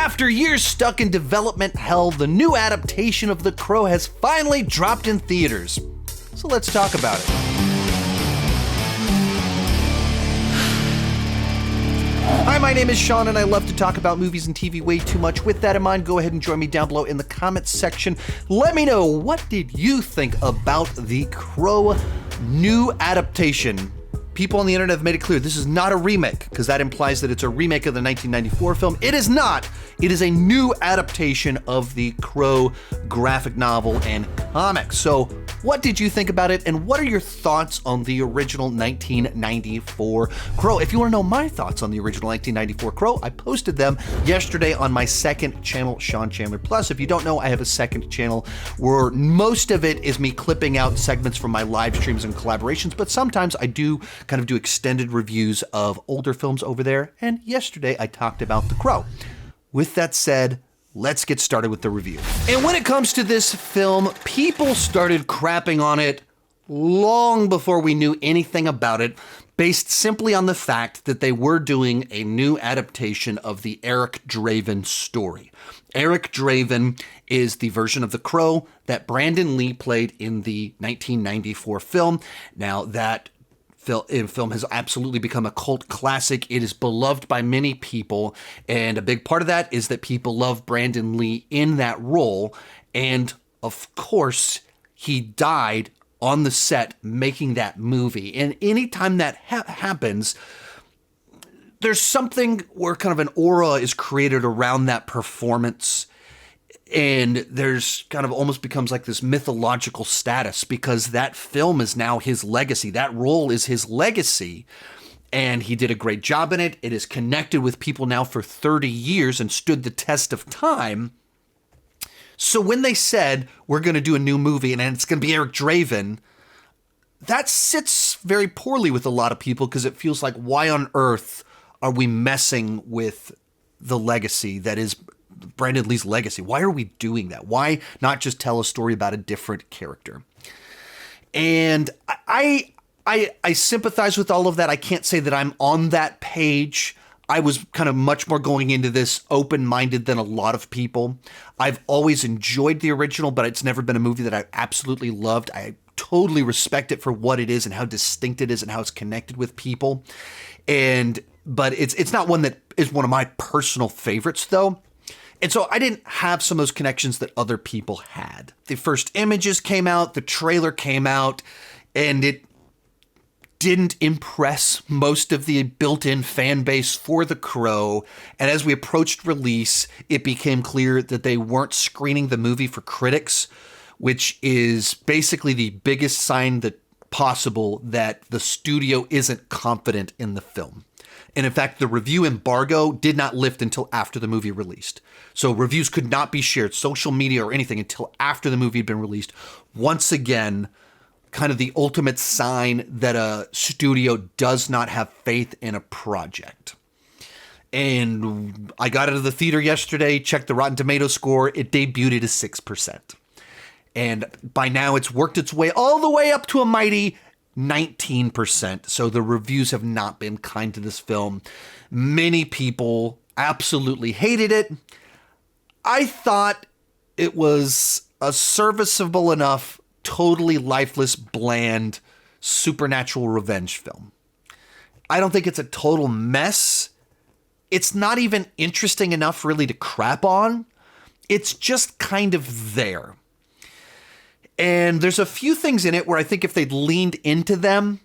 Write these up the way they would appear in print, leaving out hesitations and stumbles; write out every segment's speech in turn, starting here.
After years stuck in development hell, the new adaptation of The Crow has finally dropped in theaters. So let's talk about it. Hi, my name is Sean, and I love to talk about movies and TV way too much. With that in mind, go ahead and join me down below in the comments section. Let me know, what did you think about The Crow new adaptation? People on the internet have made it clear this is not a remake, because that implies that it's a remake of the 1994 film. It is not. It is a new adaptation of The Crow graphic novel and comics. So what did you think about it, and what are your thoughts on the original 1994 Crow? If you want to know my thoughts on the original 1994 Crow, I posted them yesterday on my second channel, Sean Chandler Plus. If you don't know, I have a second channel where most of it is me clipping out segments from my live streams and collaborations, but sometimes I do kind of do extended reviews of older films over there, and yesterday I talked about The Crow. With that said, let's get started with the review. And when it comes to this film, people started crapping on it long before we knew anything about it, based simply on the fact that they were doing a new adaptation of the Eric Draven story. Eric Draven is the version of The Crow that Brandon Lee played in the 1994 film. Now, that film has absolutely become a cult classic. It is beloved by many people, and a big part of that is that people love Brandon Lee in that role, and of course, he died on the set making that movie. And anytime that happens, there's something where kind of an aura is created around that performance, and there's kind of almost becomes like this mythological status, because that film is now his legacy. That role is his legacy, and he did a great job in it. It is connected with people now for 30 years and stood the test of time. So when they said, we're going to do a new movie and it's going to be Eric Draven, that sits very poorly with a lot of people, because it feels like, why on earth are we messing with the legacy that is Brandon Lee's legacy? Why are we doing that? Why not just tell a story about a different character? And I sympathize with all of that. I can't say that I'm on that page. I was kind of much more going into this open-minded than a lot of people. I've always enjoyed the original, but it's never been a movie that I absolutely loved. I totally respect it for what it is and how distinct it is and how it's connected with people. But it's not one that is one of my personal favorites, though. And so I didn't have some of those connections that other people had. The first images came out, the trailer came out, and it didn't impress most of the built-in fan base for The Crow. And as we approached release, it became clear that they weren't screening the movie for critics, which is basically the biggest sign that possible that the studio isn't confident in the film. And in fact, the review embargo did not lift until after the movie released. So reviews could not be shared, social media or anything, until after the movie had been released. Once again, kind of the ultimate sign that a studio does not have faith in a project. And I got out of the theater yesterday, checked the Rotten Tomatoes score. It debuted at 6%. And by now it's worked its way all the way up to a mighty 19%. So the reviews have not been kind to this film. Many people absolutely hated it. I thought it was a serviceable enough, totally lifeless, bland, supernatural revenge film. I don't think it's a total mess. It's not even interesting enough really to crap on. It's just kind of there. And there's a few things in it where I think if they'd leaned into them,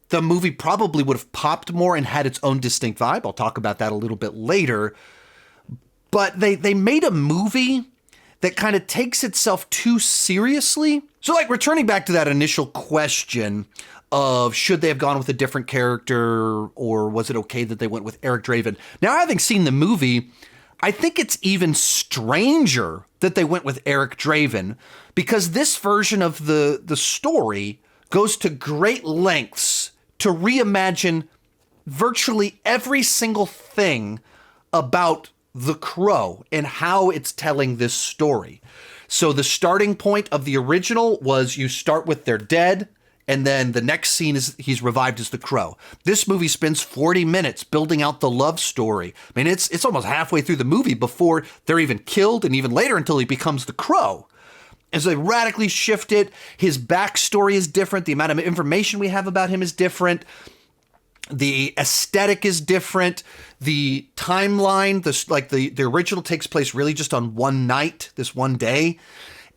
the movie probably would have popped more and had its own distinct vibe. I'll talk about that a little bit later. But they made a movie that kind of takes itself too seriously. So like returning back to that initial question of should they have gone with a different character, or was it okay that they went with Eric Draven? Now, having seen the movie, I think it's even stranger that they went with Eric Draven, because this version of the story goes to great lengths to reimagine virtually every single thing about The Crow and how it's telling this story. So the starting point of the original was you start with they're dead, And then the next scene is he's revived as the Crow. This movie spends 40 minutes building out the love story. I mean, it's almost halfway through the movie before they're even killed, and even later until he becomes the Crow. And so they radically shift it. His backstory is different. The amount of information we have about him is different. The aesthetic is different. The timeline, the original takes place really just on one night, this one day.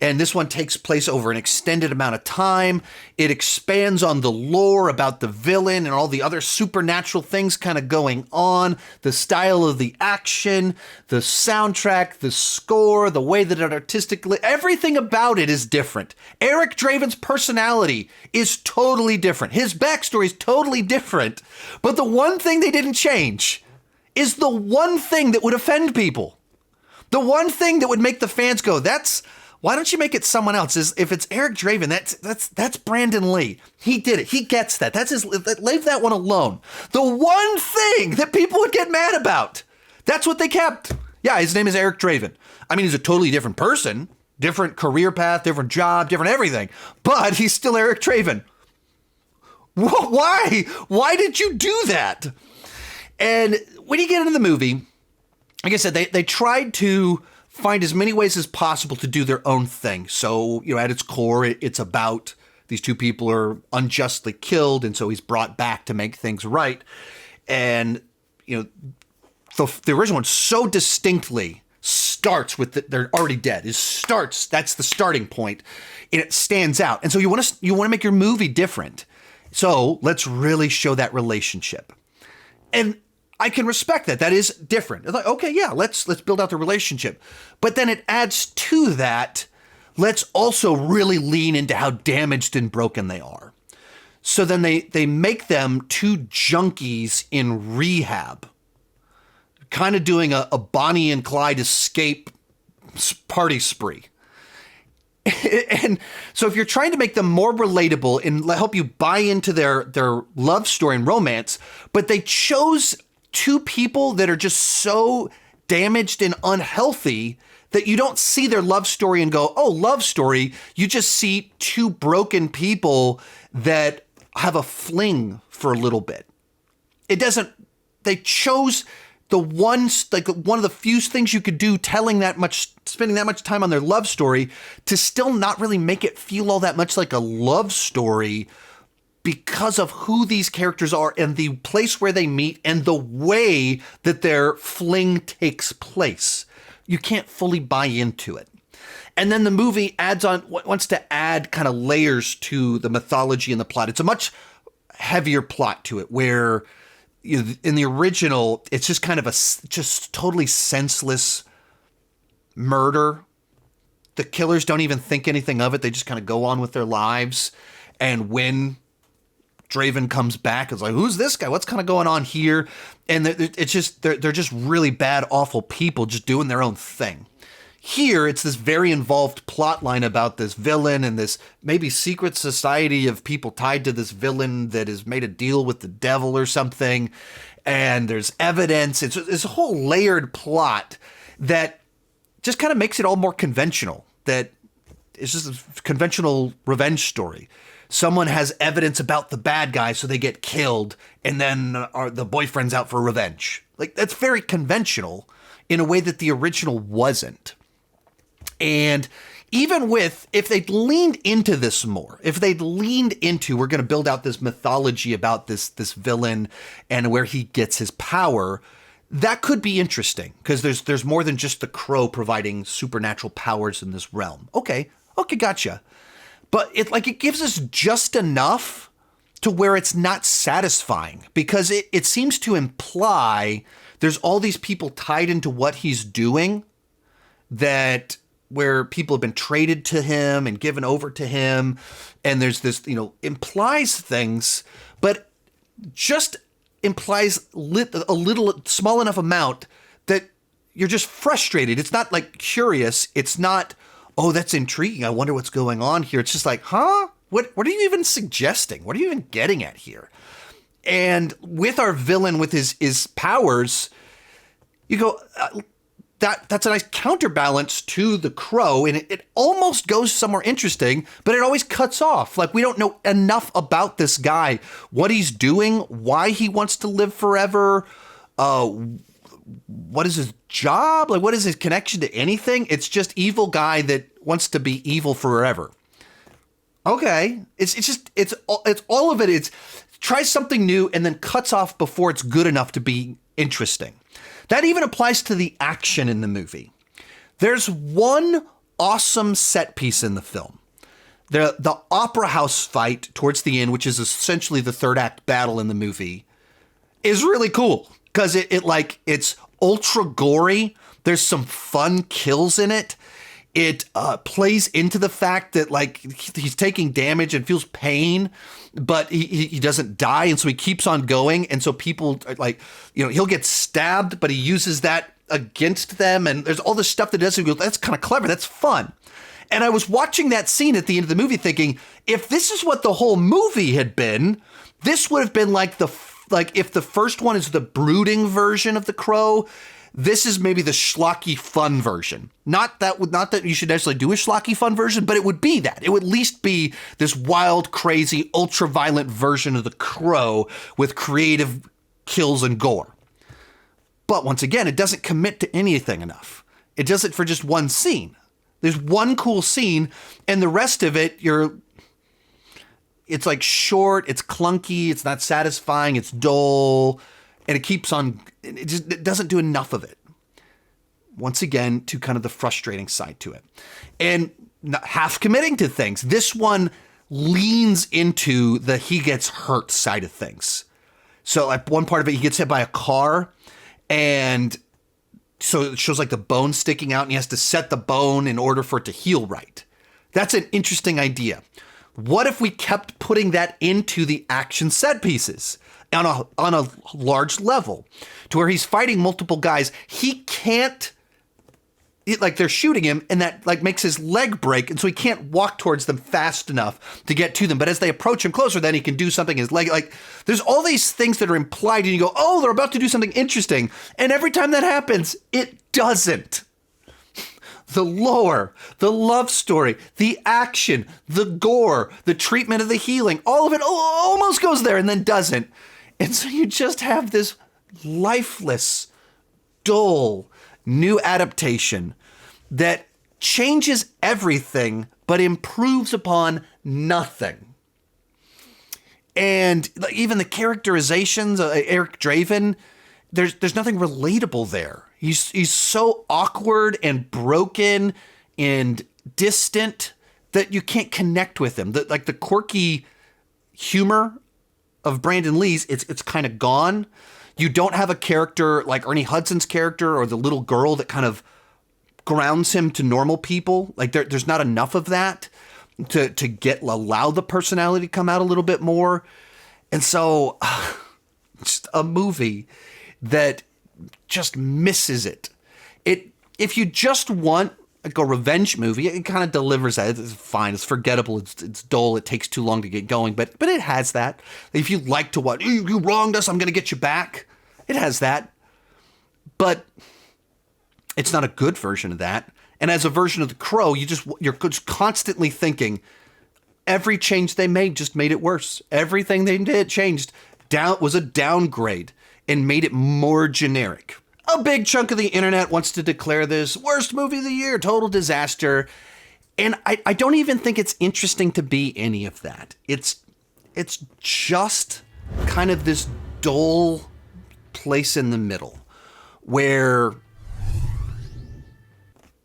And this one takes place over an extended amount of time. It expands on the lore about the villain and all the other supernatural things kind of going on. The style of the action, the soundtrack, the score, the way that it artistically, everything about it is different. Eric Draven's personality is totally different. His backstory is totally different. But the one thing they didn't change is the one thing that would offend people. The one thing that would make the fans go, why don't you make it someone else? If it's Eric Draven, that's Brandon Lee. He did it. He gets that. Leave that one alone. The one thing that people would get mad about, that's what they kept. Yeah, his name is Eric Draven. I mean, he's a totally different person, different career path, different job, different everything, but he's still Eric Draven. Why? Why did you do that? And when you get into the movie, like I said, they tried to find as many ways as possible to do their own thing. So, at its core, it's about these two people are unjustly killed, and so he's brought back to make things right. And, the original one so distinctly starts with they're already dead. That's the starting point, and it stands out. And so you want to make your movie different. So let's really show that relationship. And I can respect that. That is different. It's like, okay, yeah, let's build out the relationship. But then it adds to that, let's also really lean into how damaged and broken they are. So then they make them two junkies in rehab, kind of doing a Bonnie and Clyde escape party spree. And so if you're trying to make them more relatable and help you buy into their love story and romance, but they chose two people that are just so damaged and unhealthy that you don't see their love story and go, oh, love story. You just see two broken people that have a fling for a little bit. They chose one of the few things you could do spending that much time on their love story to still not really make it feel all that much like a love story, because of who these characters are and the place where they meet and the way that their fling takes place. You can't fully buy into it. And then the movie wants to add kind of layers to the mythology and the plot. It's a much heavier plot to it, where in the original, it's just kind of just totally senseless murder. The killers don't even think anything of it. They just kind of go on with their lives. And when Draven comes back, it's like, who's this guy? What's kind of going on here? And they're just really bad, awful people just doing their own thing. Here, it's this very involved plot line about this villain and this maybe secret society of people tied to this villain that has made a deal with the devil or something. And there's evidence. It's a whole layered plot that just kind of makes it all more conventional. That it's just a conventional revenge story. Someone has evidence about the bad guy, so they get killed, and then the boyfriend's out for revenge. Like, that's very conventional in a way that the original wasn't. And even if they'd leaned into this more, we're going to build out this mythology about this villain and where he gets his power, that could be interesting, because there's more than just the Crow providing supernatural powers in this realm. Okay, gotcha. But it gives us just enough to where it's not satisfying, because it seems to imply there's all these people tied into what he's doing, that where people have been traded to him and given over to him. And there's this, implies things, but just implies a little small enough amount that you're just frustrated. It's not like curious. It's not, oh, that's intriguing. I wonder what's going on here. It's just like, huh? What are you even suggesting? What are you even getting at here? And with our villain, with his powers, you go, that's a nice counterbalance to The Crow, and it almost goes somewhere interesting, but it always cuts off. Like, we don't know enough about this guy, what he's doing, why he wants to live forever, what is his job? Like, what is his connection to anything? It's just evil guy that wants to be evil forever. Okay. It's all of it. It's tries something new and then cuts off before it's good enough to be interesting. That even applies to the action in the movie. There's one awesome set piece in the film. The opera house fight towards the end, which is essentially the third act battle in the movie, is really cool. Because it's ultra gory. There's some fun kills in it. It plays into the fact that like he's taking damage and feels pain, but he doesn't die, and so he keeps on going. And so people like, he'll get stabbed, but he uses that against them. And there's all this stuff that doesn't go. That's kind of clever. That's fun. And I was watching that scene at the end of the movie, thinking, if this is what the whole movie had been, this would have been like if the first one is the brooding version of The Crow, this is maybe the schlocky fun version. Not that you should necessarily do a schlocky fun version, but it would be that. It would at least be this wild, crazy, ultra-violent version of The Crow with creative kills and gore. But once again, it doesn't commit to anything enough. It does it for just one scene. There's one cool scene, and the rest of it, it's like short, it's clunky, it's not satisfying, it's dull, and it keeps on, it doesn't do enough of it. Once again, to kind of the frustrating side to it. And half committing to things. This one leans into the he gets hurt side of things. So like one part of it, he gets hit by a car, and so it shows like the bone sticking out, and he has to set the bone in order for it to heal right. That's an interesting idea. What if we kept putting that into the action set pieces on a large level to where he's fighting multiple guys? He can't, like they're shooting him, and that like makes his leg break. And so he can't walk towards them fast enough to get to them. But as they approach him closer, then he can do something. His leg, like there's all these things that are implied, and you go, oh, they're about to do something interesting. And every time that happens, it doesn't. The lore, the love story, the action, the gore, the treatment of the healing, all of it almost goes there and then doesn't. And so you just have this lifeless, dull, new adaptation that changes everything but improves upon nothing. And even the characterizations, Eric Draven, there's nothing relatable there. He's so awkward and broken and distant that you can't connect with him. Like the quirky humor of Brandon Lee's, it's kind of gone. You don't have a character like Ernie Hudson's character or the little girl that kind of grounds him to normal people. Like there's not enough of that to allow the personality to come out a little bit more. And so just a movie that just misses it. If you just want like a revenge movie, it kind of delivers that. It's fine. It's forgettable. It's dull. It takes too long to get going, but it has that. If you like to watch, you wronged us, I'm going to get you back. It has that, but it's not a good version of that. And as a version of The Crow, you're just constantly thinking every change they made just made it worse. Everything they did changed was a downgrade and made it more generic. A big chunk of the internet wants to declare this worst movie of the year, total disaster. And I don't even think it's interesting to be any of that. It's just kind of this dull place in the middle where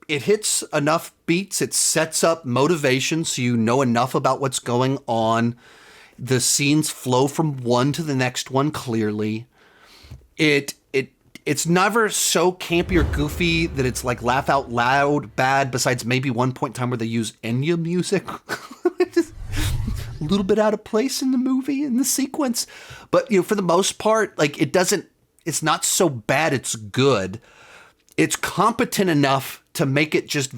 it hits enough beats, it sets up motivation so you know enough about what's going on. The scenes flow from one to the next one clearly. It's never so campy or goofy that it's like laugh out loud bad, besides maybe one point in time where they use Enya music. Just a little bit out of place in the movie, in the sequence. But for the most part, like it's not so bad it's good. It's competent enough to make it just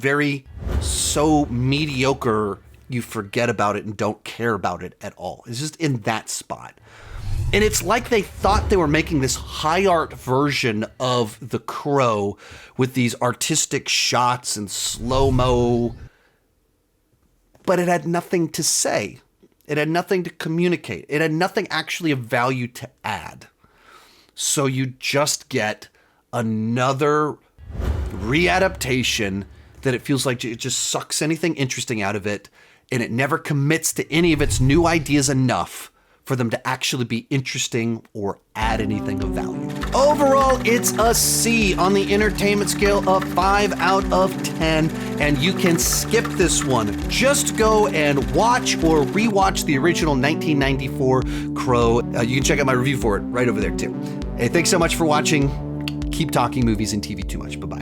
so mediocre you forget about it and don't care about it at all. It's just in that spot. And it's like they thought they were making this high art version of The Crow with these artistic shots and slow-mo, but it had nothing to say. It had nothing to communicate. It had nothing actually of value to add. So you just get another readaptation that it feels like it just sucks anything interesting out of it, and it never commits to any of its new ideas enough for them to actually be interesting or add anything of value. Overall, it's a C on the entertainment scale of 5 out of 10, and you can skip this one. Just go and watch or rewatch the original 1994 Crow. You can check out my review for it right over there too. Hey, thanks so much for watching. Keep talking movies and TV too much. Bye-bye.